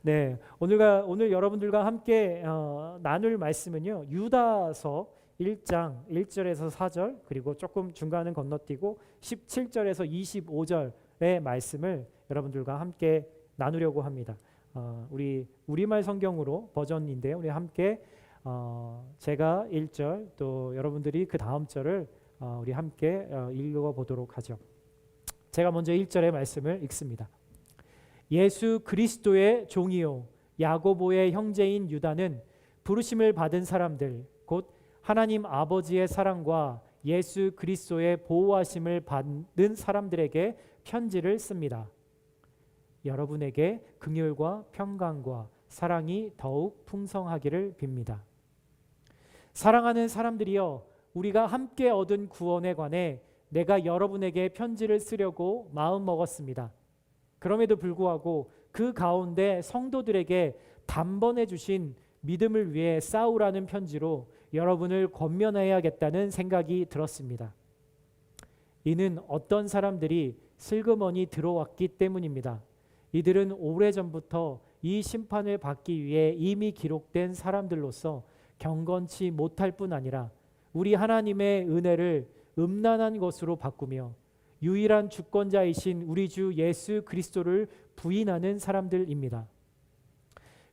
네, 오늘 여러분들과 함께 나눌 말씀은요. 유다서 1장 1절에서 4절 그리고 조금 중간은 건너뛰고 17절에서 25절의 말씀을 여러분들과 함께 나누려고 합니다. 우리 우리말 성경으로 버전인데요. 우리 함께 제가 1절 또 여러분들이 그 다음 절을 우리 함께 읽어보도록 하죠. 제가 먼저 1절의 말씀을 읽습니다. 예수 그리스도의 종이요 야고보의 형제인 유다는 부르심을 받은 사람들 곧 하나님 아버지의 사랑과 예수 그리스도의 보호하심을 받는 사람들에게 편지를 씁니다. 여러분에게 긍휼과 평강과 사랑이 더욱 풍성하기를 빕니다. 사랑하는 사람들이여, 우리가 함께 얻은 구원에 관해 내가 여러분에게 편지를 쓰려고 마음먹었습니다. 그럼에도 불구하고 그 가운데 성도들에게 단번에 주신 믿음을 위해 싸우라는 편지로 여러분을 권면해야겠다는 생각이 들었습니다. 이는 어떤 사람들이 슬그머니 들어왔기 때문입니다. 이들은 오래전부터 이 심판을 받기 위해 이미 기록된 사람들로서 경건치 못할 뿐 아니라 우리 하나님의 은혜를 음란한 것으로 바꾸며 유일한 주권자이신 우리 주 예수 그리스도를 부인하는 사람들입니다.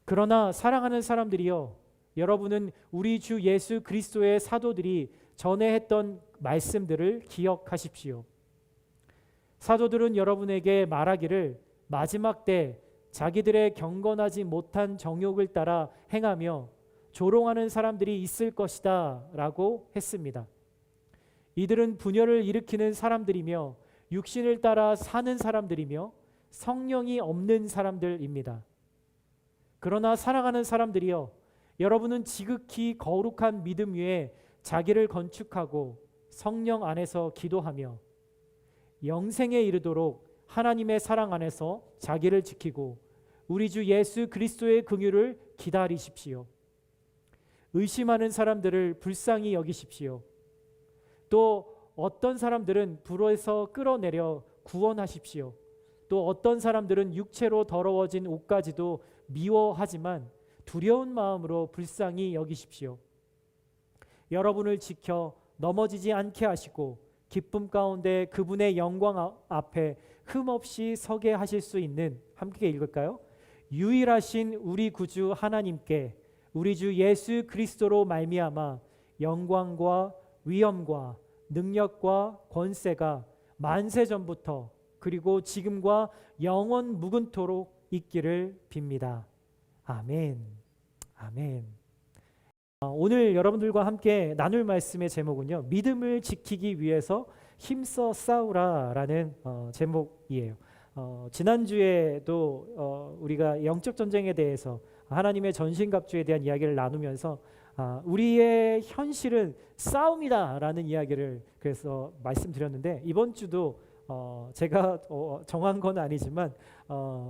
그러나 사랑하는 사람들이여, 여러분은 우리 주 예수 그리스도의 사도들이 전에 했던 말씀들을 기억하십시오. 사도들은 여러분에게 말하기를 마지막 때 자기들의 경건하지 못한 정욕을 따라 행하며 조롱하는 사람들이 있을 것이다 라고 했습니다. 이들은 분열을 일으키는 사람들이며 육신을 따라 사는 사람들이며 성령이 없는 사람들입니다. 그러나 사랑하는 사람들이여, 여러분은 지극히 거룩한 믿음 위에 자기를 건축하고 성령 안에서 기도하며 영생에 이르도록 하나님의 사랑 안에서 자기를 지키고 우리 주 예수 그리스도의 긍휼을 기다리십시오. 의심하는 사람들을 불쌍히 여기십시오. 또 어떤 사람들은 불에서 끌어내려 구원하십시오. 또 어떤 사람들은 육체로 더러워진 옷까지도 미워하지만 두려운 마음으로 불쌍히 여기십시오. 여러분을 지켜 넘어지지 않게 하시고 기쁨 가운데 그분의 영광 앞에 흠없이 서게 하실 수 있는, 함께 읽을까요? 유일하신 우리 구주 하나님께 우리 주 예수 그리스도로 말미암아 영광과 위엄과 능력과 권세가 만세 전부터 그리고 지금과 영원 무근토록 있기를 빕니다. 아멘. 아멘. 오늘 여러분들과 함께 나눌 말씀의 제목은요, 믿음을 지키기 위해서 힘써 싸우라라는 제목이에요. 지난주에도 우리가 영적 전쟁에 대해서 하나님의 전신갑주에 대한 이야기를 나누면서 우리의 현실은 싸움이다라는 이야기를 그래서 말씀드렸는데, 이번 주도 제가 정한 건 아니지만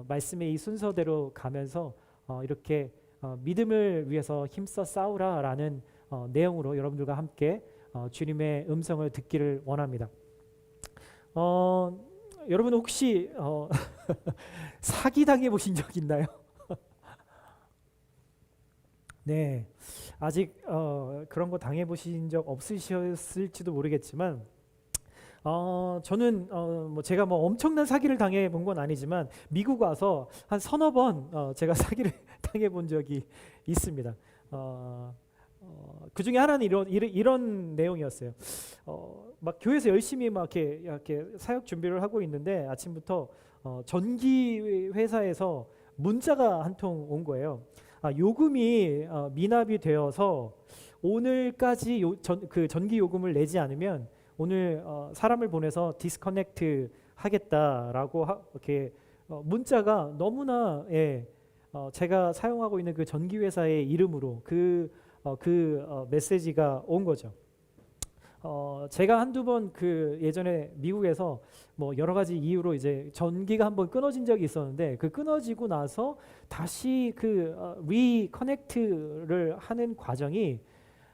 말씀의 이 순서대로 가면서 이렇게 믿음을 위해서 힘써 싸우라라는 내용으로 여러분들과 함께 주님의 음성을 듣기를 원합니다. 여러분 혹시 사기당해 보신 적 있나요? 네, 아직 그런 거 당해 보신 적 없으셨을지도 모르겠지만 저는 제가 엄청난 사기를 당해 본 건 아니지만 미국 와서 한 서너 번 제가 사기를 당해 본 적이 있습니다. 그 중에 하나는 이런 내용이었어요. 막 교회에서 열심히 막 이렇게 사역 준비를 하고 있는데 아침부터 전기 회사에서 문자가 한 통 온 거예요. 요금이 미납이 되어서 오늘까지 그 전기 요금을 내지 않으면 오늘 사람을 보내서 디스커넥트 하겠다라고 이렇게 문자가 너무나 제가 사용하고 있는 그 전기 회사의 이름으로 그 메시지가 온 거죠. 제가 한두 번 그 예전에 미국에서 여러 가지 이유로 이제 전기가 한번 끊어진 적이 있었는데, 그 끊어지고 나서 다시 그 리커넥트를 하는 과정이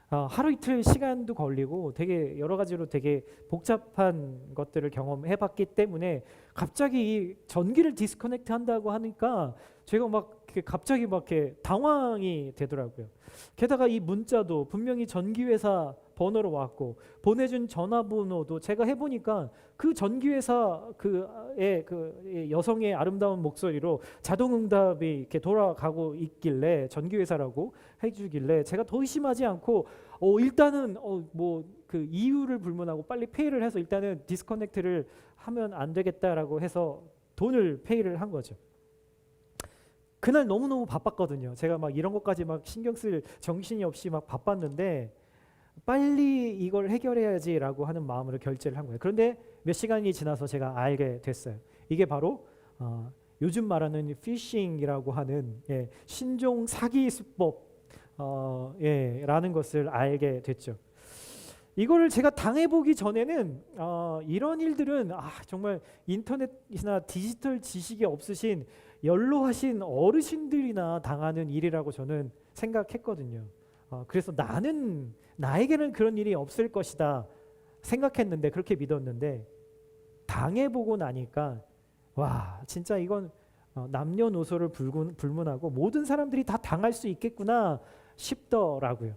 하루 이틀 시간도 걸리고 되게 여러 가지로 되게 복잡한 것들을 경험해봤기 때문에 갑자기 이 전기를 디스커넥트 한다고 하니까 제가 막 이렇게 갑자기 막 이렇게 당황이 되더라고요. 게다가 이 문자도 분명히 전기회사 번호로 왔고 보내준 전화번호도 제가 해보니까 그 전기회사 그 여성의 아름다운 목소리로 자동응답이 이렇게 돌아가고 있길래 전기회사라고 해주길래 제가 더 의심하지 않고 일단은 뭐 그 이유를 불문하고 빨리 페이를 해서 일단은 디스커넥트를 하면 안 되겠다라고 해서 돈을 페이를 한 거죠. 그날 너무너무 바빴거든요. 제가 막 이런 것까지 막 신경 쓸 정신이 없이 막 바빴는데 빨리 이걸 해결해야지라고 하는 마음으로 결제를 한 거예요. 그런데 몇 시간이 지나서 제가 알게 됐어요. 이게 바로 요즘 말하는 피싱이라고 하는 신종 사기 수법 라는 것을 알게 됐죠. 이거를 제가 당해보기 전에는 이런 일들은 정말 인터넷이나 디지털 지식이 없으신 연로하신 어르신들이나 당하는 일이라고 저는 생각했거든요. 그래서 나에게는 그런 일이 없을 것이다 생각했는데, 그렇게 믿었는데 당해보고 나니까 와, 진짜 이건 남녀노소를 불문하고 모든 사람들이 다 당할 수 있겠구나 싶더라고요.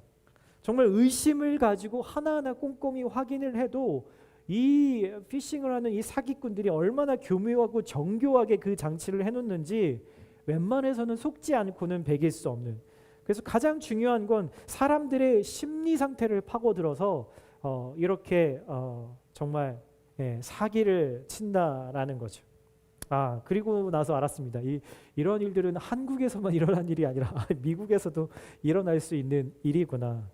정말 의심을 가지고 하나하나 꼼꼼히 확인을 해도 이 피싱을 하는 이 사기꾼들이 얼마나 교묘하고 정교하게 그 장치를 해놓는지 웬만해서는 속지 않고는 배길 수 없는. 그래서 가장 중요한 건 사람들의 심리 상태를 파고들어서 이렇게 정말 사기를 친다라는 거죠. 그리고 나서 알았습니다. 이런 일들은 한국에서만 일어난 일이 아니라 미국에서도 일어날 수 있는 일이구나.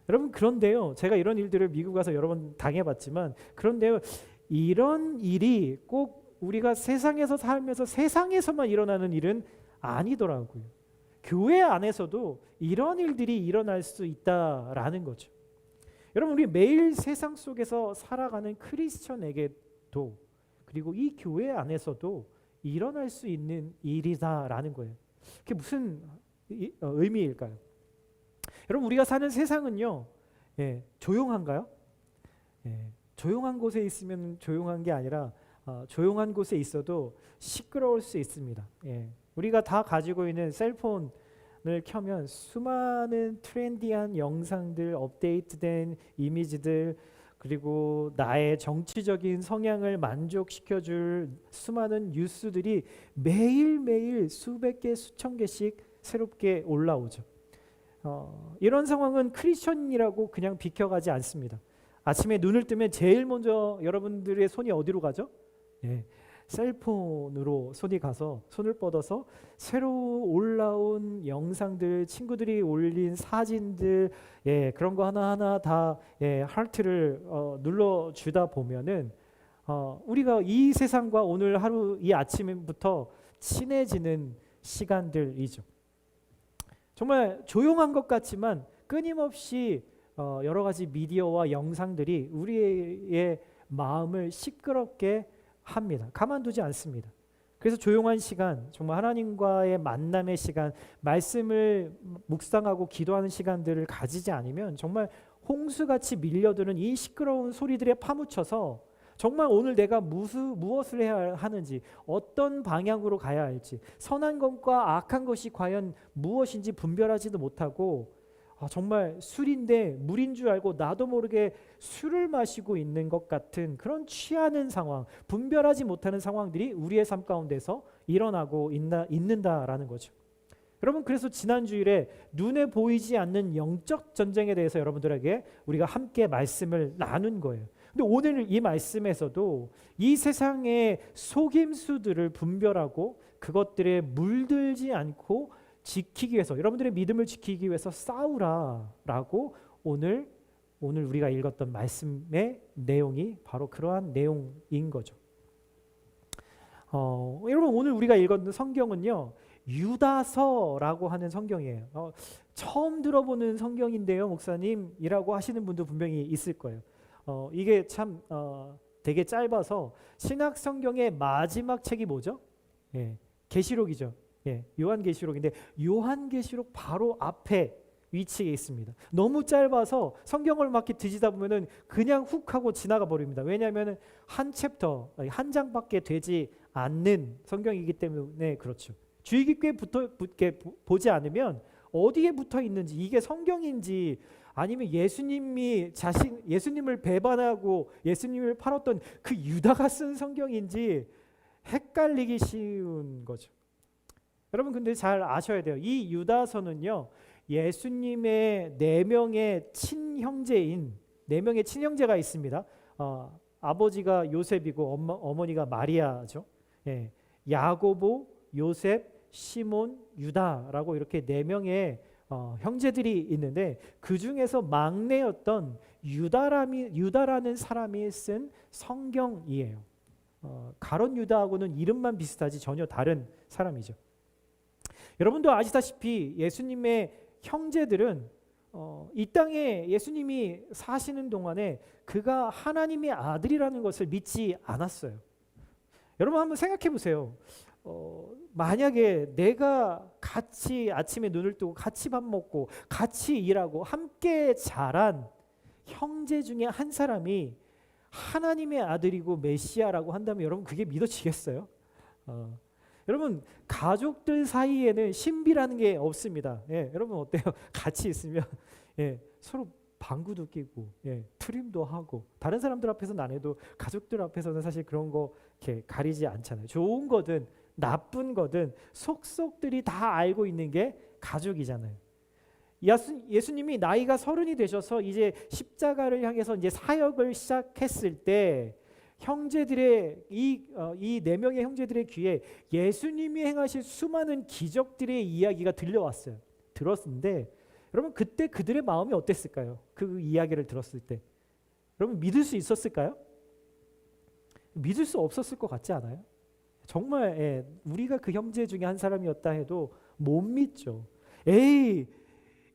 여러분, 그런데요, 제가 이런 일들을 미국 가서 여러 번 당해봤지만, 그런데요, 이런 일이 꼭 우리가 세상에서 살면서 세상에서만 일어나는 일은 아니더라고요. 교회 안에서도 이런 일들이 일어날 수 있다라는 거죠. 여러분, 우리 매일 세상 속에서 살아가는 크리스천에게도, 그리고 이 교회 안에서도 일어날 수 있는 일이다라는 거예요. 그게 무슨 의미일까요? 여러분, 우리가 사는 세상은요, 조용한가요? 조용한 곳에 있으면 조용한 게 아니라 조용한 곳에 있어도 시끄러울 수 있습니다. 우리가 다 가지고 있는 셀폰을 켜면 수많은 트렌디한 영상들, 업데이트된 이미지들, 그리고 나의 정치적인 성향을 만족시켜줄 수많은 뉴스들이 매일매일 수백 개, 수천 개씩 새롭게 올라오죠. 이런 상황은 크리스천이라고 그냥 비켜가지 않습니다. 아침에 눈을 뜨면 제일 먼저 여러분들의 손이 어디로 가죠? 셀폰으로 손이 가서 손을 뻗어서 새로 올라온 영상들, 친구들이 올린 사진들, 그런 거 하나하나 다 하트를 눌러주다 보면은 우리가 이 세상과 오늘 하루 이 아침부터 친해지는 시간들이죠. 정말 조용한 것 같지만 끊임없이 여러 가지 미디어와 영상들이 우리의 마음을 시끄럽게 합니다. 가만두지 않습니다. 그래서 조용한 시간, 정말 하나님과의 만남의 시간, 말씀을 묵상하고 기도하는 시간들을 가지지 않으면 정말 홍수같이 밀려드는 이 시끄러운 소리들에 파묻혀서 정말 오늘 내가 무엇을 해야 하는지, 어떤 방향으로 가야 할지, 선한 것과 악한 것이 과연 무엇인지 분별하지도 못하고 정말 술인데 물인 줄 알고 나도 모르게 술을 마시고 있는 것 같은 그런 취하는 상황, 분별하지 못하는 상황들이 우리의 삶 가운데서 일어나고 있는다라는 거죠. 여러분, 그래서 지난 주일에 눈에 보이지 않는 영적 전쟁에 대해서 여러분들에게 우리가 함께 말씀을 나눈 거예요. 근데 오늘 이 말씀에서도 이 세상의 속임수들을 분별하고 그것들에 물들지 않고 지키기 위해서, 여러분들의 믿음을 지키기 위해서 싸우라라고 오늘 우리가 읽었던 말씀의 내용이 바로 그러한 내용인 거죠. 여러분, 오늘 우리가 읽었던 성경은요, 유다서라고 하는 성경이에요. 처음 들어보는 성경인데요, 목사님이라고 하시는 분도 분명히 있을 거예요. 이게 참 되게 짧아서 신약 성경의 마지막 책이 뭐죠? 계시록이죠. 요한계시록인데 요한계시록 바로 앞에 위치해 있습니다. 너무 짧아서 성경을 막 이렇게 뒤지다 보면은 그냥 훅 하고 지나가 버립니다. 왜냐하면 한 챕터, 한 장밖에 되지 않는 성경이기 때문에 그렇죠. 주의 깊게 보지 않으면 어디에 붙어 있는지, 이게 성경인지 아니면 예수님을 배반하고 예수님을 팔았던 그 유다가 쓴 성경인지 헷갈리기 쉬운 거죠. 여러분 근데 잘 아셔야 돼요. 이 유다서는요, 예수님의 네 명의 친형제가 있습니다. 아버지가 요셉이고 어머니가 마리아죠. 예, 야고보, 요셉, 시몬, 유다라고 이렇게 네 명의 형제들이 있는데 그 중에서 막내였던 유다라는 사람이 쓴 성경이에요. 가룟 유다하고는 이름만 비슷하지 전혀 다른 사람이죠. 여러분도 아시다시피 예수님의 형제들은 이 땅에 예수님이 사시는 동안에 그가 하나님의 아들이라는 것을 믿지 않았어요. 여러분 한번 생각해 보세요. 만약에 내가 같이 아침에 눈을 뜨고 같이 밥 먹고 같이 일하고 함께 자란 형제 중에 한 사람이 하나님의 아들이고 메시아라고 한다면 여러분 그게 믿어지겠어요? 여러분 가족들 사이에는 신비라는 게 없습니다. 예, 여러분 어때요? 같이 있으면 서로 방구도 끼고 트림도 하고 다른 사람들 앞에서는 안 해도 가족들 앞에서는 사실 그런 거 이렇게 가리지 않잖아요. 좋은 거든 나쁜 거든 속속들이 다 알고 있는 게 가족이잖아요. 예수님이 나이가 30이 되셔서 이제 십자가를 향해서 이제 사역을 시작했을 때 형제들의 이 네 명의 형제들의 귀에 예수님이 행하실 수많은 기적들의 이야기가 들었는데 여러분 그때 그들의 마음이 어땠을까요? 그 이야기를 들었을 때 여러분 믿을 수 있었을까요? 믿을 수 없었을 것 같지 않아요? 정말 우리가 그 형제 중에 한 사람이었다 해도 못 믿죠. 에이,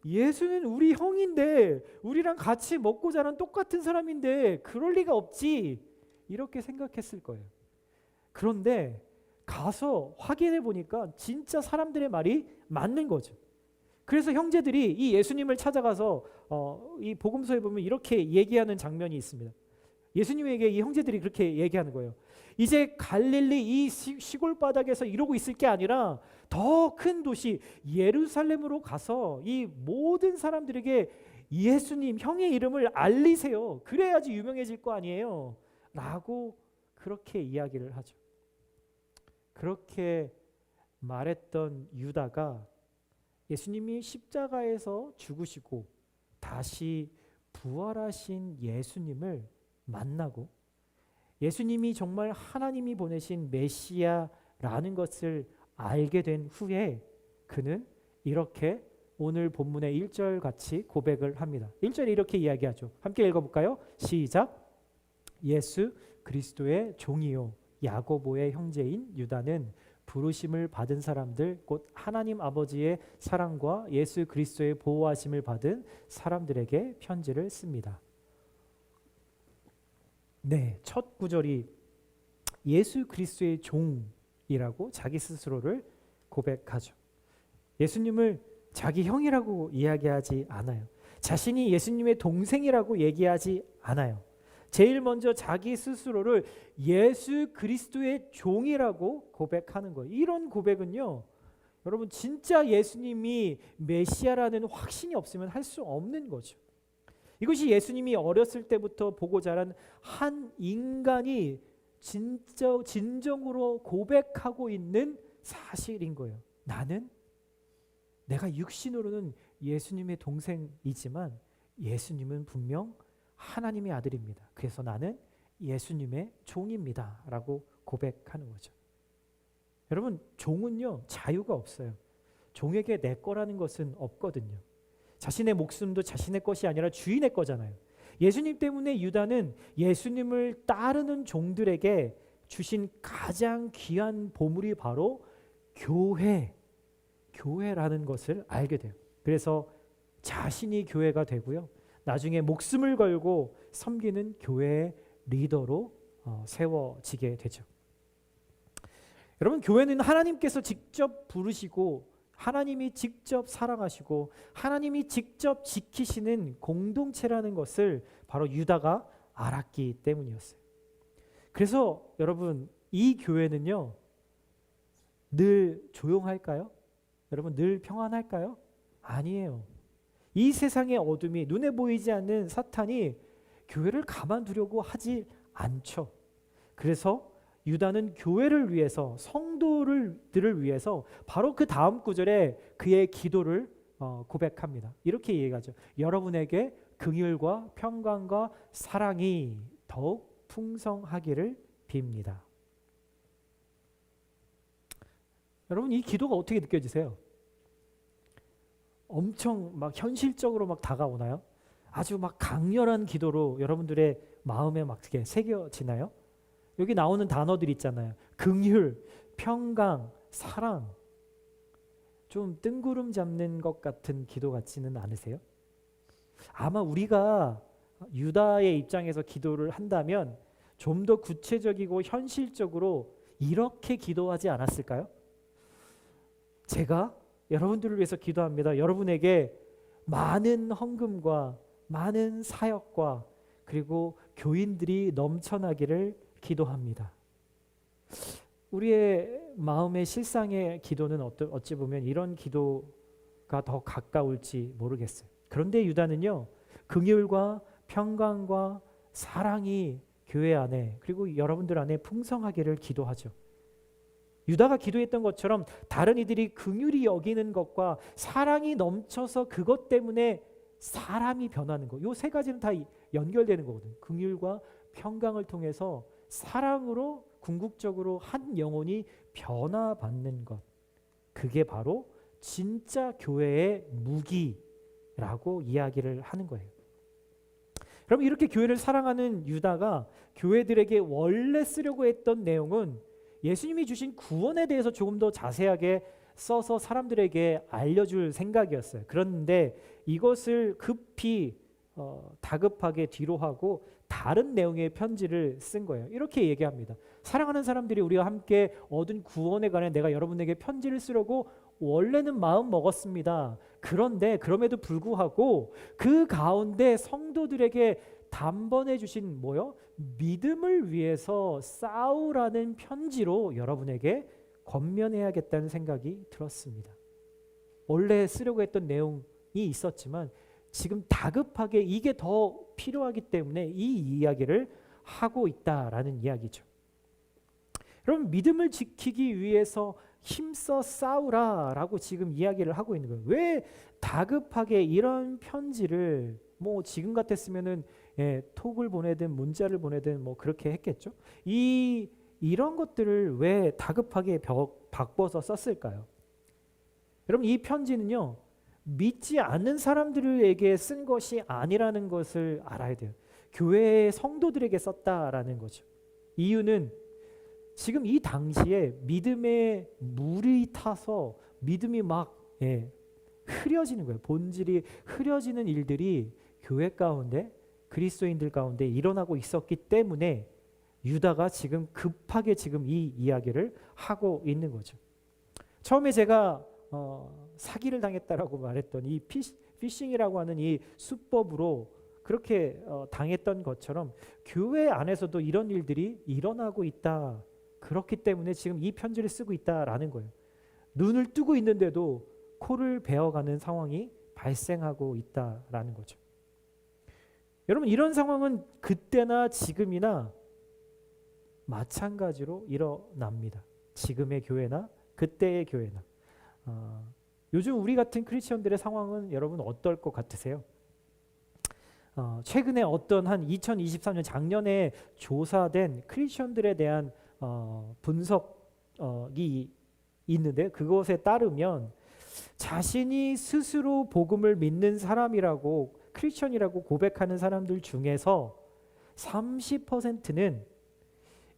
예수는 우리 형인데 우리랑 같이 먹고 자란 똑같은 사람인데 그럴 리가 없지, 이렇게 생각했을 거예요. 그런데 가서 확인해 보니까 진짜 사람들의 말이 맞는 거죠. 그래서 형제들이 이 예수님을 찾아가서 이 복음서에 보면 이렇게 얘기하는 장면이 있습니다. 예수님에게 이 형제들이 그렇게 얘기하는 거예요. 이제 갈릴리 이 시골 바닥에서 이러고 있을 게 아니라 더 큰 도시 예루살렘으로 가서 이 모든 사람들에게 예수님 형의 이름을 알리세요. 그래야지 유명해질 거 아니에요. 라고 그렇게 이야기를 하죠. 그렇게 말했던 유다가 예수님이 십자가에서 죽으시고 다시 부활하신 예수님을 만나고 예수님이 정말 하나님이 보내신 메시아라는 것을 알게 된 후에 그는 이렇게 오늘 본문의 1절 같이 고백을 합니다. 1절에 이렇게 이야기하죠. 함께 읽어볼까요? 시작. 예수 그리스도의 종이요 야고보의 형제인 유다는 부르심을 받은 사람들 곧 하나님 아버지의 사랑과 예수 그리스도의 보호하심을 받은 사람들에게 편지를 씁니다. 네, 첫 구절이 예수 그리스도의 종이라고 자기 스스로를 고백하죠. 예수님을 자기 형이라고 이야기하지 않아요. 자신이 예수님의 동생이라고 얘기하지 않아요. 제일 먼저 자기 스스로를 예수 그리스도의 종이라고 고백하는 거예요. 이런 고백은요, 여러분 진짜 예수님이 메시아라는 확신이 없으면 할 수 없는 거죠. 이것이 예수님이 어렸을 때부터 보고 자란 한 인간이 진정으로 고백하고 있는 사실인 거예요. 내가 육신으로는 예수님의 동생이지만 예수님은 분명 하나님의 아들입니다. 그래서 나는 예수님의 종입니다. 라고 고백하는 거죠. 여러분 종은요 자유가 없어요. 종에게 내 거라는 것은 없거든요. 자신의 목숨도 자신의 것이 아니라 주인의 거잖아요. 예수님 때문에 유다는 예수님을 따르는 종들에게 주신 가장 귀한 보물이 바로 교회라는 것을 알게 돼요. 그래서 자신이 교회가 되고요. 나중에 목숨을 걸고 섬기는 교회의 리더로 세워지게 되죠. 여러분 교회는 하나님께서 직접 부르시고 하나님이 직접 사랑하시고 하나님이 직접 지키시는 공동체라는 것을 바로 유다가 알았기 때문이었어요. 그래서 여러분 이 교회는요 늘 조용할까요? 여러분 늘 평안할까요? 아니에요. 이 세상의 어둠이 눈에 보이지 않는 사탄이 교회를 가만두려고 하지 않죠. 그래서 유다는 교회를 위해서 성도들을 위해서 바로 그 다음 구절에 그의 기도를 고백합니다. 이렇게 얘기하죠. 여러분에게 긍휼과 평강과 사랑이 더욱 풍성하기를 빕니다. 여러분 이 기도가 어떻게 느껴지세요? 엄청 막 현실적으로 막 다가오나요? 아주 막 강렬한 기도로 여러분들의 마음에 막 이렇게 새겨지나요? 여기 나오는 단어들 있잖아요. 긍휼, 평강, 사랑. 좀 뜬구름 잡는 것 같은 기도 같지는 않으세요? 아마 우리가 유다의 입장에서 기도를 한다면 좀 더 구체적이고 현실적으로 이렇게 기도하지 않았을까요? 제가 여러분들을 위해서 기도합니다. 여러분에게 많은 헌금과 많은 사역과 그리고 교인들이 넘쳐나기를 기도합니다. 우리의 마음의 실상의 기도는 어찌 보면 이런 기도가 더 가까울지 모르겠어요. 그런데 유다는요, 긍휼과 평강과 사랑이 교회 안에 그리고 여러분들 안에 풍성하기를 기도하죠. 유다가 기도했던 것처럼 다른 이들이 긍휼히 여기는 것과 사랑이 넘쳐서 그것 때문에 사람이 변하는 것, 이 세 가지는 다 연결되는 거거든요. 긍휼과 평강을 통해서 사랑으로 궁극적으로 한 영혼이 변화받는 것, 그게 바로 진짜 교회의 무기라고 이야기를 하는 거예요. 그럼 이렇게 교회를 사랑하는 유다가 교회들에게 원래 쓰려고 했던 내용은 예수님이 주신 구원에 대해서 조금 더 자세하게 써서 사람들에게 알려줄 생각이었어요. 그런데 이것을 급히 다급하게 뒤로 하고 다른 내용의 편지를 쓴 거예요. 이렇게 얘기합니다. 사랑하는 사람들이 우리와 함께 얻은 구원에 관해 내가 여러분에게 편지를 쓰려고 원래는 마음 먹었습니다. 그런데 그럼에도 불구하고 그 가운데 성도들에게 단번에 주신 뭐요? 믿음을 위해서 싸우라는 편지로 여러분에게 권면해야겠다는 생각이 들었습니다. 원래 쓰려고 했던 내용이 있었지만 지금 다급하게 이게 더 필요하기 때문에 이 이야기를 하고 있다라는 이야기죠. 그럼 믿음을 지키기 위해서 힘써 싸우라라고 지금 이야기를 하고 있는 거예요. 왜 다급하게 이런 편지를 뭐 지금 같았으면은 톡을 보내든 문자를 보내든 뭐 그렇게 했겠죠. 이런 것들을 왜 다급하게 바꿔서 썼을까요? 여러분 이 편지는요, 믿지 않는 사람들에게 쓴 것이 아니라는 것을 알아야 돼요. 교회의 성도들에게 썼다라는 거죠. 이유는 지금 이 당시에 믿음에 물이 타서 믿음이 막 흐려지는 거예요. 본질이 흐려지는 일들이 교회 가운데 그리스도인들 가운데 일어나고 있었기 때문에 유다가 지금 급하게 지금 이 이야기를 하고 있는 거죠. 처음에 제가 사기를 당했다라고 말했던 이 피싱이라고 하는 이 수법으로 그렇게 당했던 것처럼 교회 안에서도 이런 일들이 일어나고 있다. 그렇기 때문에 지금 이 편지를 쓰고 있다라는 거예요. 눈을 뜨고 있는데도 코를 베어가는 상황이 발생하고 있다라는 거죠. 여러분 이런 상황은 그때나 지금이나 마찬가지로 일어납니다. 지금의 교회나 그때의 교회나. 요즘 우리 같은 크리스천들의 상황은 여러분 어떨 것 같으세요? 최근에 어떤 한 2023년 작년에 조사된 크리스천들에 대한 분석이 있는데 그것에 따르면 자신이 스스로 복음을 믿는 사람이라고 크리스천이라고 고백하는 사람들 중에서 30%는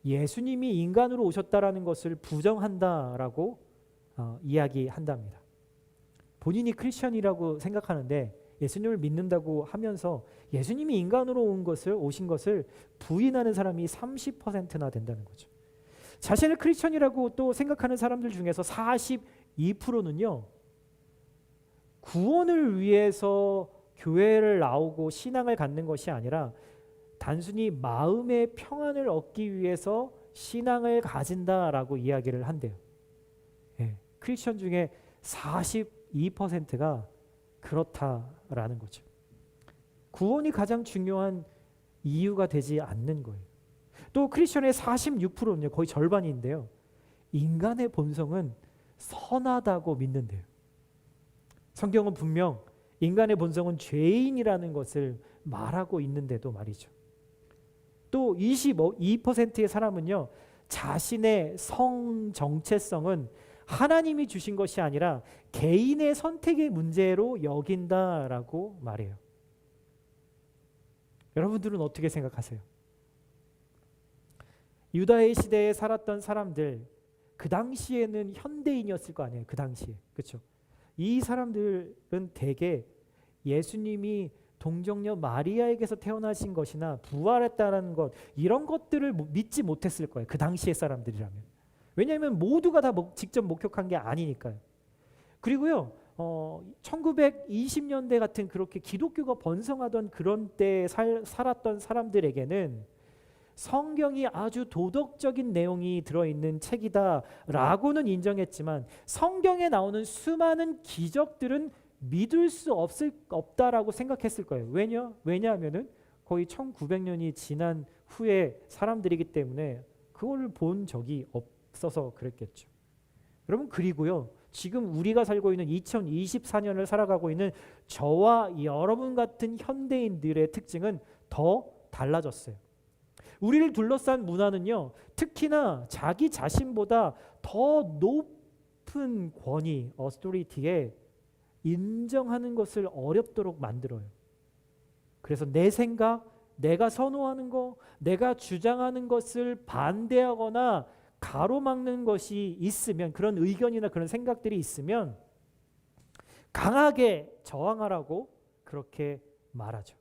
예수님이 인간으로 오셨다라는 것을 부정한다라고 이야기한답니다. 본인이 크리스천이라고 생각하는데 예수님을 믿는다고 하면서 예수님이 인간으로 오신 것을 부인하는 사람이 30%나 된다는 거죠. 자신을 크리스천이라고 또 생각하는 사람들 중에서 42%는요. 구원을 위해서 교회를 나오고 신앙을 갖는 것이 아니라 단순히 마음의 평안을 얻기 위해서 신앙을 가진다라고 이야기를 한대요. 크리스천 중에 42%가 그렇다라는 거죠. 구원이 가장 중요한 이유가 되지 않는 거예요. 또 크리스천의 46%는요, 거의 절반인데요, 인간의 본성은 선하다고 믿는데요. 성경은 분명 인간의 본성은 죄인이라는 것을 말하고 있는데도 말이죠. 또 22%의 사람은요, 자신의 성 정체성은 하나님이 주신 것이 아니라 개인의 선택의 문제로 여긴다라고 말해요. 여러분들은 어떻게 생각하세요? 유다의 시대에 살았던 사람들, 그 당시에는 현대인이었을 거 아니에요. 그 당시에. 그렇죠? 이 사람들은 대개 예수님이 동정녀 마리아에게서 태어나신 것이나 부활했다는 것, 이런 것들을 믿지 못했을 거예요. 그 당시의 사람들이라면. 왜냐하면 모두가 다 직접 목격한 게 아니니까요. 그리고요, 1920년대 같은 그렇게 기독교가 번성하던 그런 때에 살았던 사람들에게는 성경이 아주 도덕적인 내용이 들어있는 책이다라고는 인정했지만, 성경에 나오는 수많은 기적들은 믿을 수 없다라고 생각했을 거예요. 왜냐하면은 거의 1900년이 지난 후에 사람들이기 때문에 그걸 본 적이 없어서 그랬겠죠. 여러분, 그리고요, 지금 우리가 살고 있는 2024년을 살아가고 있는 저와 여러분 같은 현대인들의 특징은 더 달라졌어요. 우리를 둘러싼 문화는요, 특히나 자기 자신보다 더 높은 권위, 어스토리티에 인정하는 것을 어렵도록 만들어요. 그래서 내 생각, 내가 선호하는 거, 내가 주장하는 것을 반대하거나 가로막는 것이 있으면, 그런 의견이나 그런 생각들이 있으면 강하게 저항하라고 그렇게 말하죠.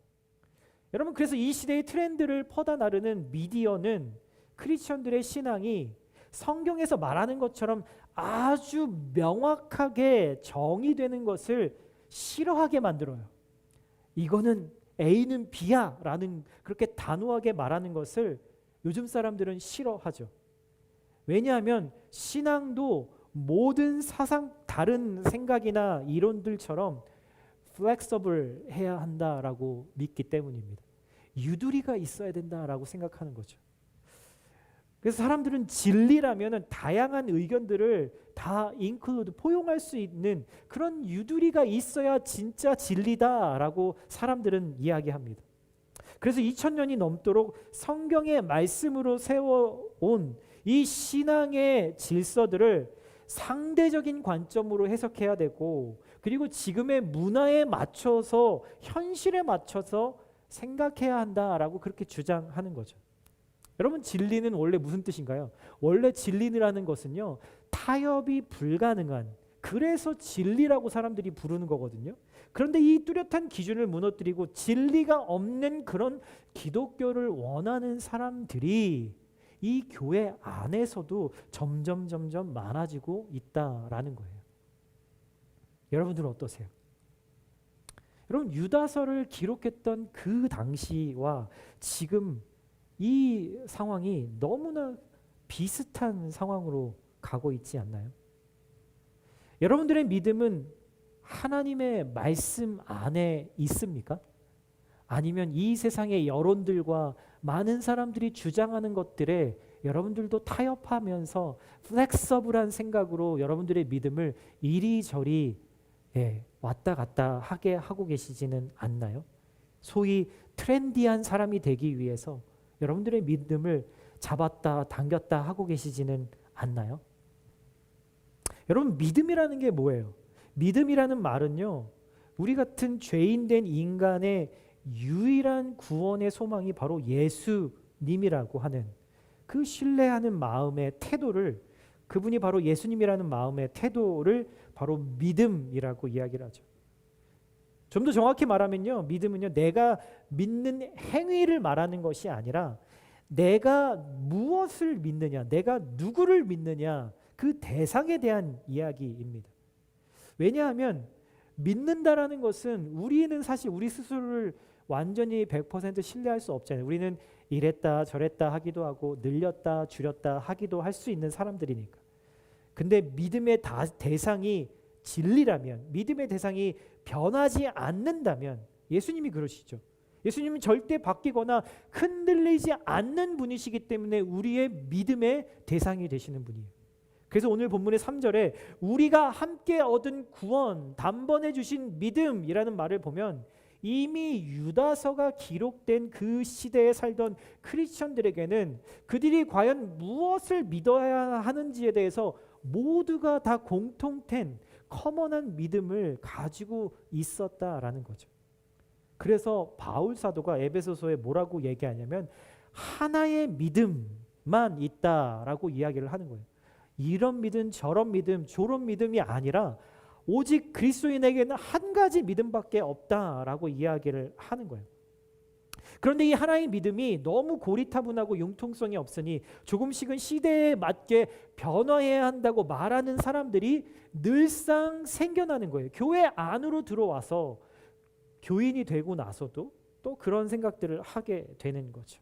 여러분, 그래서 이 시대의 트렌드를 퍼다 나르는 미디어는 크리스천들의 신앙이 성경에서 말하는 것처럼 아주 명확하게 정의되는 것을 싫어하게 만들어요. 이거는 A는 B야 라는 그렇게 단호하게 말하는 것을 요즘 사람들은 싫어하죠. 왜냐하면 신앙도 모든 다른 생각이나 이론들처럼 플렉서블 해야 한다라고 믿기 때문입니다. 유두리가 있어야 된다라고 생각하는 거죠. 그래서 사람들은 진리라면은 다양한 의견들을 다 포용할 수 있는 그런 유두리가 있어야 진짜 진리다라고 사람들은 이야기합니다. 그래서 2000년이 넘도록 성경의 말씀으로 세워온 이 신앙의 질서들을 상대적인 관점으로 해석해야 되고, 그리고 지금의 문화에 맞춰서, 현실에 맞춰서 생각해야 한다라고 그렇게 주장하는 거죠. 여러분, 진리는 원래 무슨 뜻인가요? 원래 진리라는 것은요, 타협이 불가능한, 그래서 진리라고 사람들이 부르는 거거든요. 그런데 이 뚜렷한 기준을 무너뜨리고 진리가 없는 그런 기독교를 원하는 사람들이 이 교회 안에서도 점점 많아지고 있다라는 거예요. 여러분들은 어떠세요? 여러분, 유다서를 기록했던 그 당시와 지금 이 상황이 너무나 비슷한 상황으로 가고 있지 않나요? 여러분들의 믿음은 하나님의 말씀 안에 있습니까? 아니면 이 세상의 여론들과 많은 사람들이 주장하는 것들에 여러분들도 타협하면서 플렉서블한 생각으로 여러분들의 믿음을 이리저리 왔다 갔다 하게 하고 계시지는 않나요? 소위 트렌디한 사람이 되기 위해서 여러분들의 믿음을 잡았다 당겼다 하고 계시지는 않나요? 여러분, 믿음이라는 게 뭐예요? 믿음이라는 말은요, 우리 같은 죄인된 인간의 유일한 구원의 소망이 바로 예수님이라고 하는 그 신뢰하는 마음의 태도를, 그분이 바로 예수님이라는 마음의 태도를 바로 믿음이라고 이야기를 하죠. 좀 더 정확히 말하면요, 믿음은요, 내가 믿는 행위를 말하는 것이 아니라 내가 무엇을 믿느냐, 내가 누구를 믿느냐, 그 대상에 대한 이야기입니다. 왜냐하면 믿는다라는 것은, 우리는 사실 우리 스스로를 완전히 100% 신뢰할 수 없잖아요. 우리는 이랬다 저랬다 하기도 하고 늘렸다 줄였다 하기도 할 수 있는 사람들이니까. 근데 믿음의 대상이 진리라면, 믿음의 대상이 변하지 않는다면, 예수님이 그러시죠. 예수님은 절대 바뀌거나 흔들리지 않는 분이시기 때문에 우리의 믿음의 대상이 되시는 분이에요. 그래서 오늘 본문의 3절에 우리가 함께 얻은 구원, 단번에 주신 믿음이라는 말을 보면 이미 유다서가 기록된 그 시대에 살던 크리스천들에게는 그들이 과연 무엇을 믿어야 하는지에 대해서 모두가 다 공통된 커먼한 믿음을 가지고 있었다라는 거죠. 그래서 바울 사도가 에베소서에 뭐라고 얘기하냐면 하나의 믿음만 있다라고 이야기를 하는 거예요. 이런 믿음, 저런 믿음, 저런 믿음이 아니라 오직 그리스도인에게는 한 가지 믿음밖에 없다라고 이야기를 하는 거예요. 그런데 이 하나의 믿음이 너무 고리타분하고 융통성이 없으니 조금씩은 시대에 맞게 변화해야 한다고 말하는 사람들이 늘상 생겨나는 거예요. 교회 안으로 들어와서 교인이 되고 나서도 또 그런 생각들을 하게 되는 거죠.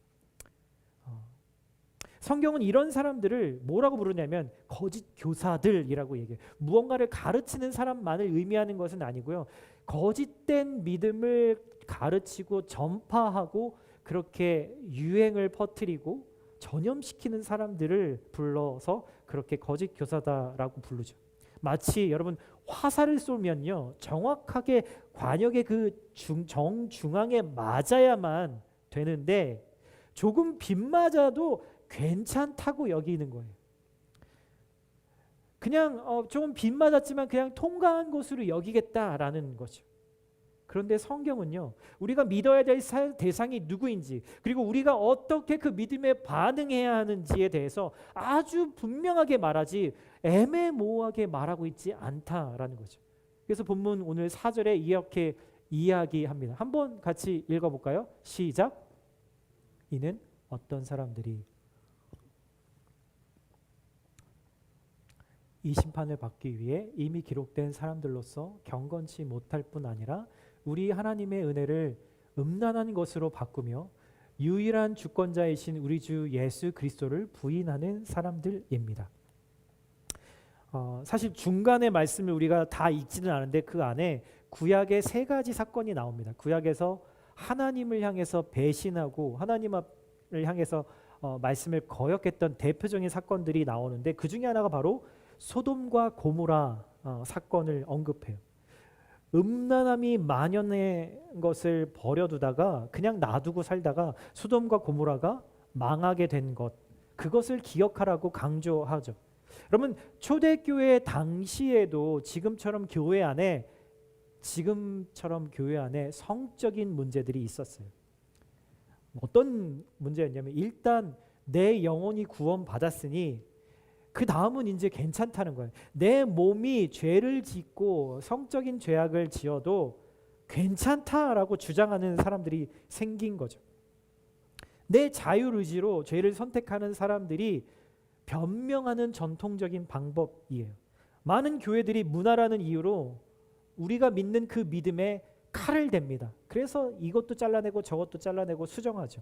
성경은 이런 사람들을 뭐라고 부르냐면 거짓 교사들이라고 얘기해요. 무언가를 가르치는 사람만을 의미하는 것은 아니고요. 거짓된 믿음을 가르치고 전파하고 그렇게 유행을 퍼뜨리고 전염시키는 사람들을 불러서 그렇게 거짓 교사다라고 부르죠. 마치 여러분 화살을 쏘면요, 정확하게 관역의 그 정중앙에 맞아야만 되는데 조금 빗맞아도 괜찮다고 여기는 거예요. 그냥 조금 빗맞았지만 그냥 통과한 것으로 여기겠다라는 거죠. 그런데 성경은요, 우리가 믿어야 될 대상이 누구인지, 그리고 우리가 어떻게 그 믿음에 반응해야 하는지에 대해서 아주 분명하게 말하지 애매모호하게 말하고 있지 않다라는 거죠. 그래서 본문 오늘 4절에 이렇게 이야기합니다. 한번 같이 읽어볼까요? 시작. 이는 어떤 사람들이 이 심판을 받기 위해 이미 기록된 사람들로서 경건치 못할 뿐 아니라 우리 하나님의 은혜를 음란한 것으로 바꾸며 유일한 주권자이신 우리 주 예수 그리스도를 부인하는 사람들입니다. 사실 중간의 말씀을 우리가 다 읽지는 않은데 그 안에 구약의 세 가지 사건이 나옵니다. 구약에서 하나님을 향해서 배신하고 하나님을 향해서 말씀을 거역했던 대표적인 사건들이 나오는데 그 중에 하나가 바로 소돔과 고모라 사건을 언급해요. 음란함이 만연한 것을 버려두다가 그냥 놔두고 살다가 소돔과 고모라가 망하게 된 것, 그것을 기억하라고 강조하죠. 여러분, 초대교회 당시에도 지금처럼 교회 안에 성적인 문제들이 있었어요. 어떤 문제였냐면 일단 내 영혼이 구원받았으니 그 다음은 이제 괜찮다는 거예요. 내 몸이 죄를 짓고 성적인 죄악을 지어도 괜찮다라고 주장하는 사람들이 생긴 거죠. 내 자율의지로 죄를 선택하는 사람들이 변명하는 전통적인 방법이에요. 많은 교회들이 문화라는 이유로 우리가 믿는 그 믿음에 칼을 댑니다. 그래서 이것도 잘라내고 저것도 잘라내고 수정하죠.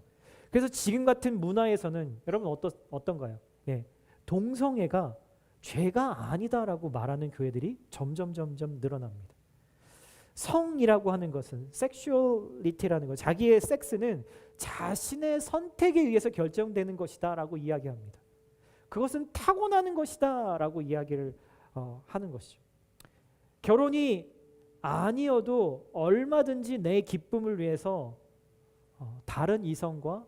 그래서 지금 같은 문화에서는 여러분 어떤가요? 예. 동성애가 죄가 아니다라고 말하는 교회들이 점점 늘어납니다. 성이라고 하는 것은 섹슈얼리티라는 것, 자기의 섹스는 자신의 선택에 의해서 결정되는 것이다라고 이야기합니다. 그것은 타고나는 것이다라고 이야기를 하는 것이죠. 결혼이 아니어도 얼마든지 내 기쁨을 위해서 다른 이성과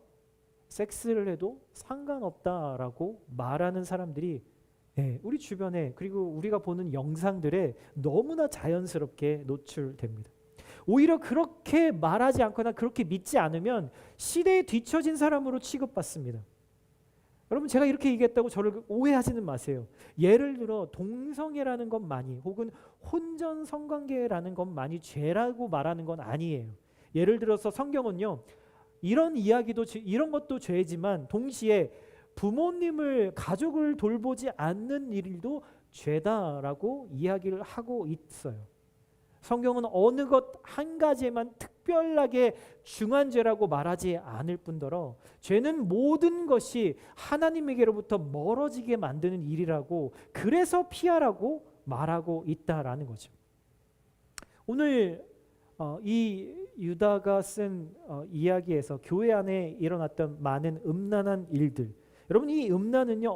섹스를 해도 상관없다라고 말하는 사람들이 우리 주변에 그리고 우리가 보는 영상들에 너무나 자연스럽게 노출됩니다. 오히려 그렇게 말하지 않거나 그렇게 믿지 않으면 시대에 뒤처진 사람으로 취급받습니다. 여러분, 제가 이렇게 얘기했다고 저를 오해하지는 마세요. 예를 들어 동성애라는 것만이 혹은 혼전 성관계라는 것만이 죄라고 말하는 건 아니에요. 예를 들어서 성경은요, 이런 이야기도 이런 것도 죄지만 동시에 부모님을 가족을 돌보지 않는 일도 죄다라고 이야기를 하고 있어요. 성경은 어느 것 한 가지에만 특별하게 중한 죄라고 말하지 않을 뿐더러 죄는 모든 것이 하나님에게로부터 멀어지게 만드는 일이라고, 그래서 피하라고 말하고 있다라는 거죠. 오늘 이 유다가 쓴 이야기에서 교회 안에 일어났던 많은 음란한 일들, 여러분 이 음란은요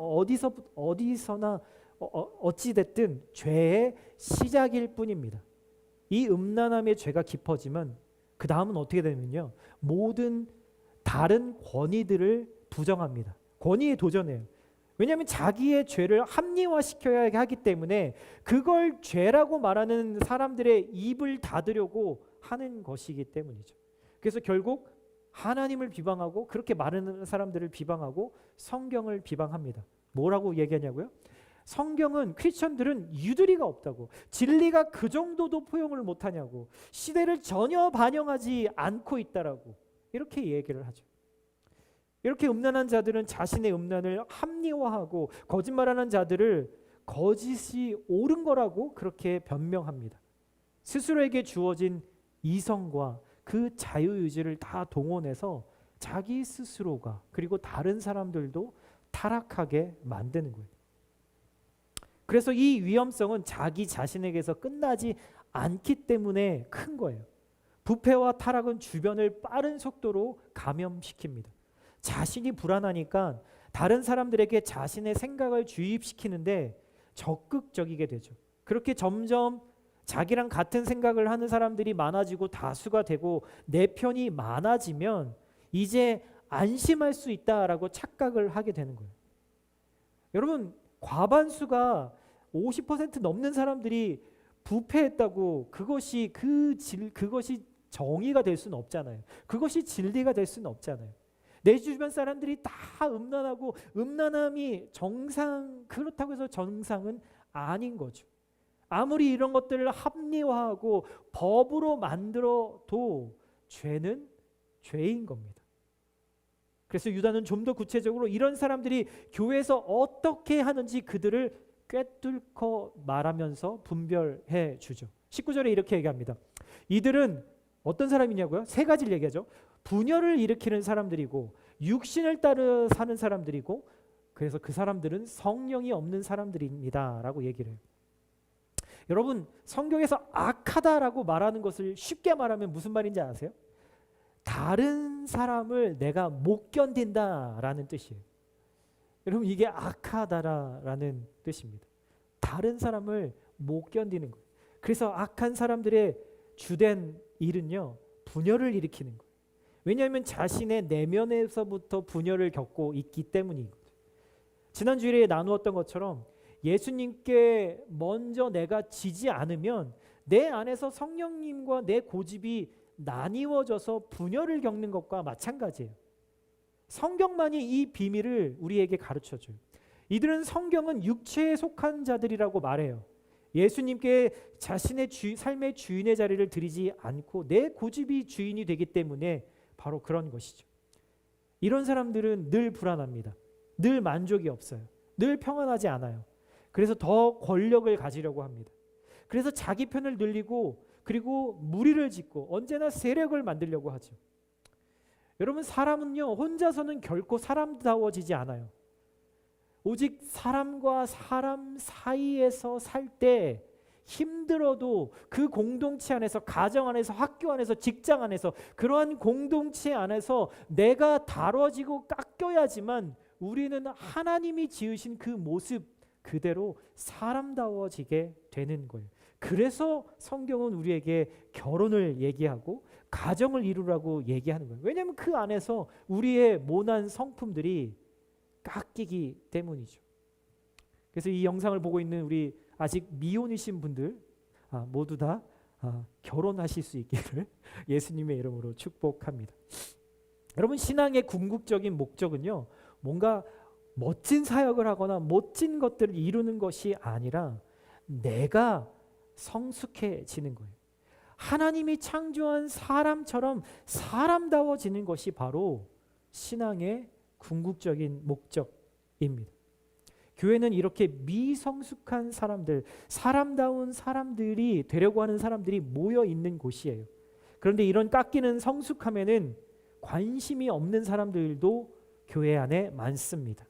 어디서나 어찌됐든 죄의 시작일 뿐입니다. 이 음란함의 죄가 깊어지면 그 다음은 어떻게 되면요, 모든 다른 권위들을 부정합니다. 권위에 도전해요. 왜냐하면 자기의 죄를 합리화시켜야 하기 때문에 그걸 죄라고 말하는 사람들의 입을 닫으려고 하는 것이기 때문이죠. 그래서 결국 하나님을 비방하고, 그렇게 말하는 사람들을 비방하고 성경을 비방합니다. 뭐라고 얘기하냐고요? 성경은, 크리스천들은 유두리가 없다고, 진리가 그 정도도 포용을 못하냐고, 시대를 전혀 반영하지 않고 있다라고 이렇게 얘기를 하죠. 이렇게 음란한 자들은 자신의 음란을 합리화하고 거짓말하는 자들을 거짓이 옳은 거라고 그렇게 변명합니다. 스스로에게 주어진 이성과 그 자유의지를 다 동원해서 자기 스스로가 그리고 다른 사람들도 타락하게 만드는 거예요. 그래서 이 위험성은 자기 자신에게서 끝나지 않기 때문에 큰 거예요. 부패와 타락은 주변을 빠른 속도로 감염시킵니다. 자신이 불안하니까 다른 사람들에게 자신의 생각을 주입시키는데 적극적이게 되죠. 그렇게 점점 자기랑 같은 생각을 하는 사람들이 많아지고 다수가 되고 내 편이 많아지면 이제 안심할 수 있다라고 착각을 하게 되는 거예요. 여러분, 과반수가 50% 넘는 사람들이 부패했다고 그것이 그것이 정의가 될 수는 없잖아요. 그것이 진리가 될 수는 없잖아요. 내 주변 사람들이 다 음란하고 음란함이 정상, 그렇다고 해서 정상은 아닌 거죠. 아무리 이런 것들을 합리화하고 법으로 만들어도 죄는 죄인 겁니다. 그래서 유다는 좀 더 구체적으로 이런 사람들이 교회에서 어떻게 하는지 그들을 꿰뚫고 말하면서 분별해 주죠. 19절에 이렇게 얘기합니다. 이들은 어떤 사람이냐고요? 세 가지를 얘기하죠. 분열을 일으키는 사람들이고, 육신을 따라 사는 사람들이고, 그래서 그 사람들은 성령이 없는 사람들입니다 라고 얘기를 해요. 여러분, 성경에서 악하다라고 말하는 것을 쉽게 말하면 무슨 말인지 아세요? 다른 사람을 내가 못 견딘다라는 뜻이에요. 여러분, 이게 악하다라는 뜻입니다. 다른 사람을 못 견디는 거예요. 그래서 악한 사람들의 주된 일은요, 분열을 일으키는 거예요. 왜냐하면 자신의 내면에서부터 분열을 겪고 있기 때문이거든요. 지난 주일에 나누었던 것처럼 예수님께 먼저 내가 지지 않으면 내 안에서 성령님과 내 고집이 나뉘어져서 분열을 겪는 것과 마찬가지예요. 성경만이 이 비밀을 우리에게 가르쳐줘요. 이들은 성경은 육체에 속한 자들이라고 말해요. 예수님께 자신의 삶의 주인의 자리를 드리지 않고 내 고집이 주인이 되기 때문에 바로 그런 것이죠. 이런 사람들은 늘 불안합니다. 늘 만족이 없어요. 늘 평안하지 않아요. 그래서 더 권력을 가지려고 합니다. 그래서 자기 편을 늘리고 그리고 무리를 짓고 언제나 세력을 만들려고 하죠. 여러분, 사람은요, 혼자서는 결코 사람다워지지 않아요. 오직 사람과 사람 사이에서 살 때 힘들어도 그 공동체 안에서, 가정 안에서, 학교 안에서, 직장 안에서, 그러한 공동체 안에서 내가 다뤄지고 깎여야지만 우리는 하나님이 지으신 그 모습 그대로 사람다워지게 되는 거예요. 그래서 성경은 우리에게 결혼을 얘기하고 가정을 이루라고 얘기하는 거예요. 왜냐하면 그 안에서 우리의 모난 성품들이 깎이기 때문이죠. 그래서 이 영상을 보고 있는 우리 아직 미혼이신 분들 모두 다 결혼하실 수 있기를 예수님의 이름으로 축복합니다. 여러분, 신앙의 궁극적인 목적은요, 뭔가 멋진 사역을 하거나 멋진 것들을 이루는 것이 아니라 내가 성숙해지는 거예요. 하나님이 창조한 사람처럼 사람다워지는 것이 바로 신앙의 궁극적인 목적입니다. 교회는 이렇게 미성숙한 사람들, 사람다운 사람들이 되려고 하는 사람들이 모여 있는 곳이에요. 그런데 이런 깎이는 성숙함에는 관심이 없는 사람들도 교회 안에 많습니다.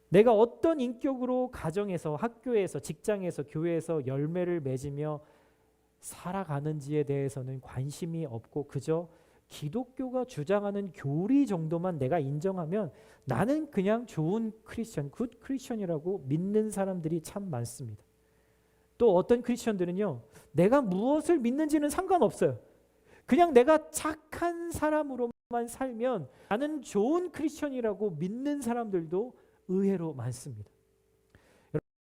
내가 어떤 인격으로 가정에서, 학교에서, 직장에서, 교회에서 열매를 맺으며 살아가는지에 대해서는 관심이 없고 그저 기독교가 주장하는 교리 정도만 내가 인정하면 나는 그냥 좋은 크리스천, 굿 크리스천이라고 믿는 사람들이 참 많습니다. 또 어떤 크리스천들은요, 내가 무엇을 믿는지는 상관없어요. 그냥 내가 착한 사람으로만 살면 나는 좋은 크리스천이라고 믿는 사람들도 의외로 많습니다.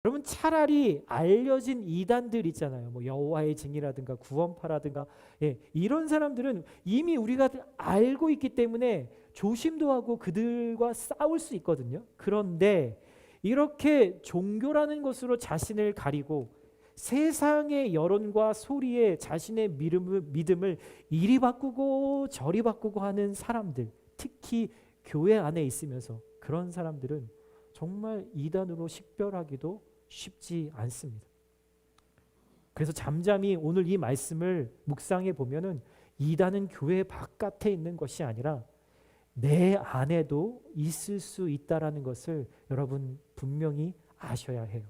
여러분, 차라리 알려진 이단들 있잖아요. 뭐 여호와의 증이라든가 구원파라든가, 이런 사람들은 이미 우리가 알고 있기 때문에 조심도 하고 그들과 싸울 수 있거든요. 그런데 이렇게 종교라는 것으로 자신을 가리고 세상의 여론과 소리에 자신의 믿음을 이리 바꾸고 저리 바꾸고 하는 사람들, 특히 교회 안에 있으면서 그런 사람들은 정말 이단으로 식별하기도 쉽지 않습니다. 그래서 잠잠히 오늘 이 말씀을 묵상해 보면은 이단은 교회 바깥에 있는 것이 아니라 내 안에도 있을 수 있다라는 것을 여러분 분명히 아셔야 해요.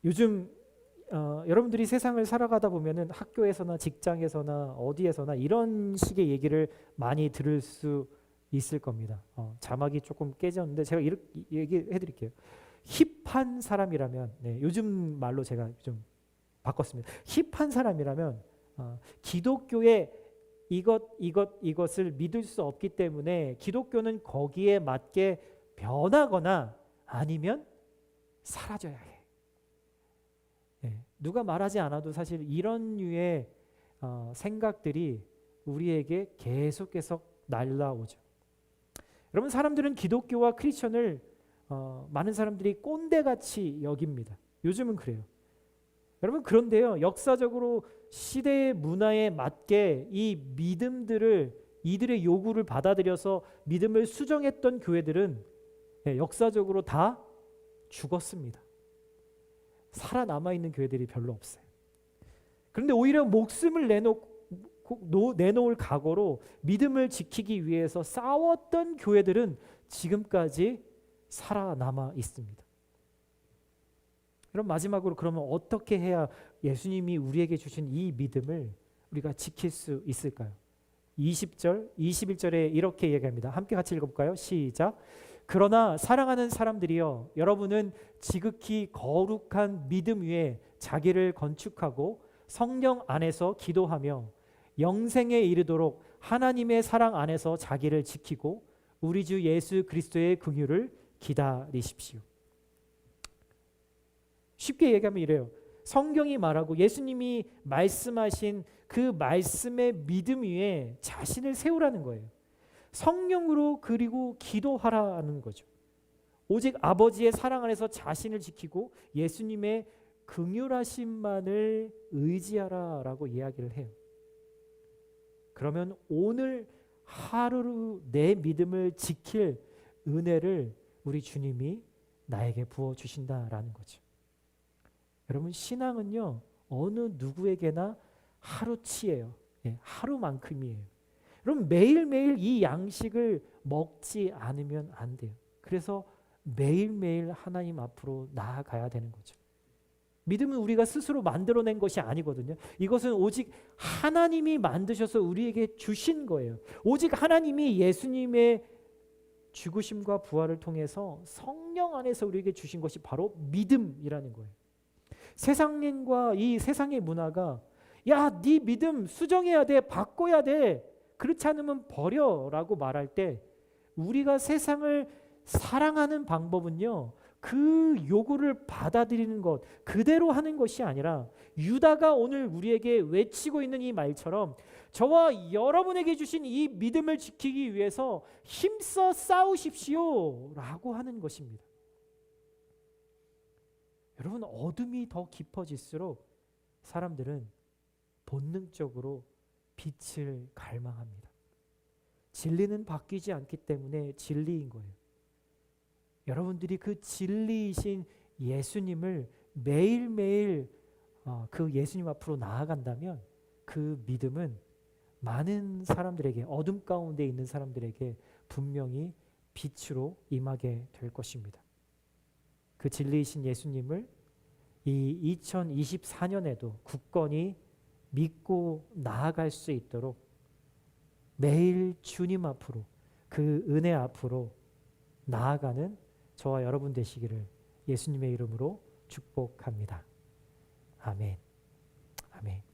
요즘 여러분들이 세상을 살아가다 보면은 학교에서나 직장에서나 어디에서나 이런 식의 얘기를 많이 들을 수 있을 겁니다. 자막이 조금 깨졌는데 제가 이렇게 얘기해 드릴게요. 힙한 사람이라면, 요즘 말로 제가 좀 바꿨습니다. 힙한 사람이라면 기독교의 이것을 믿을 수 없기 때문에 기독교는 거기에 맞게 변하거나 아니면 사라져야 해. 누가 말하지 않아도 사실 이런 류의 생각들이 우리에게 계속 날라오죠. 여러분, 사람들은 기독교와 크리스천을 많은 사람들이 꼰대같이 여깁니다. 요즘은 그래요. 여러분, 그런데요, 역사적으로 시대의 문화에 맞게 이 믿음들을, 이들의 요구를 받아들여서 믿음을 수정했던 교회들은 역사적으로 다 죽었습니다. 살아남아 있는 교회들이 별로 없어요. 그런데 오히려 목숨을 내놓을 각오로 믿음을 지키기 위해서 싸웠던 교회들은 지금까지 살아남아 있습니다. 그럼 마지막으로, 그러면 어떻게 해야 예수님이 우리에게 주신 이 믿음을 우리가 지킬 수 있을까요? 20절, 21절에 이렇게 얘기합니다. 함께 같이 읽어볼까요? 시작. 그러나 사랑하는 사람들이여, 여러분은 지극히 거룩한 믿음 위에 자기를 건축하고 성령 안에서 기도하며 영생에 이르도록 하나님의 사랑 안에서 자기를 지키고 우리 주 예수 그리스도의 긍휼을 기다리십시오. 쉽게 얘기하면 이래요. 성경이 말하고 예수님이 말씀하신 그 말씀의 믿음 위에 자신을 세우라는 거예요. 성령으로 그리고 기도하라는 거죠. 오직 아버지의 사랑 안에서 자신을 지키고 예수님의 긍휼하심만을 의지하라라고 이야기를 해요. 그러면 오늘 하루 내 믿음을 지킬 은혜를 우리 주님이 나에게 부어주신다라는 거죠. 여러분, 신앙은요, 어느 누구에게나 하루치예요. 하루만큼이에요. 그럼 매일매일 이 양식을 먹지 않으면 안 돼요. 그래서 매일매일 하나님 앞으로 나아가야 되는 거죠. 믿음은 우리가 스스로 만들어낸 것이 아니거든요. 이것은 오직 하나님이 만드셔서 우리에게 주신 거예요. 오직 하나님이 예수님의 죽으심과 부활을 통해서 성령 안에서 우리에게 주신 것이 바로 믿음이라는 거예요. 세상과 이 세상의 문화가 야, 네 믿음 수정해야 돼, 바꿔야 돼, 그렇지 않으면 버려라고 말할 때 우리가 세상을 사랑하는 방법은요, 그 요구를 받아들이는 것, 그대로 하는 것이 아니라 유다가 오늘 우리에게 외치고 있는 이 말처럼 저와 여러분에게 주신 이 믿음을 지키기 위해서 힘써 싸우십시오 라고 하는 것입니다. 여러분, 어둠이 더 깊어질수록 사람들은 본능적으로 빛을 갈망합니다. 진리는 바뀌지 않기 때문에 진리인 거예요. 여러분들이 그 진리이신 예수님을 매일매일 그 예수님 앞으로 나아간다면 그 믿음은 많은 사람들에게, 어둠 가운데 있는 사람들에게 분명히 빛으로 임하게 될 것입니다. 그 진리이신 예수님을 이 2024년에도 굳건히 믿고 나아갈 수 있도록 매일 주님 앞으로, 그 은혜 앞으로 나아가는 저와 여러분 되시기를 예수님의 이름으로 축복합니다. 아멘. 아멘.